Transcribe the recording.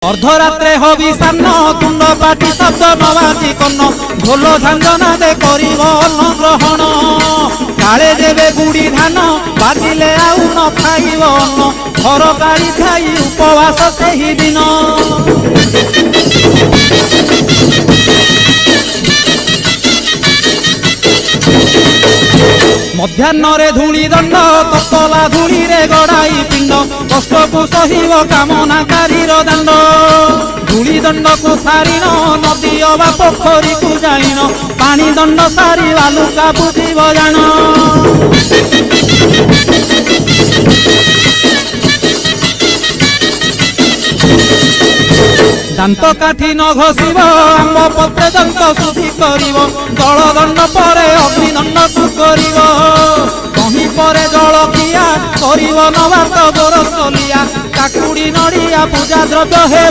अर्धरात्रे hobby सान्न तुंड पाटी शब्द नबाजी कन्न ढोल झांझना दे करिब अन्न ग्रहण काले देवे गुड़ी धान बाजिले आउ न खाइब अन्न घर गाड़ी खाई उपवास सेही दिन मध्याह्न धूली दंड ततला धूली रे गड़ाई पिंड कष्ट को सहिब कामनाकारी दांड धूली दंड को सारिन नदी अबा पोखरी को जाइन पानी दंड सारी बालुका बुझिब जान दांत काठी न घोषिब आंब पत्रे दंत शुद्धि करिब जल दंड पर अग्निदंड को करिब कहीं पर जल किया करिब नबात गोरसलिया काकुड़ी नड़िया पूजा द्रव्य हे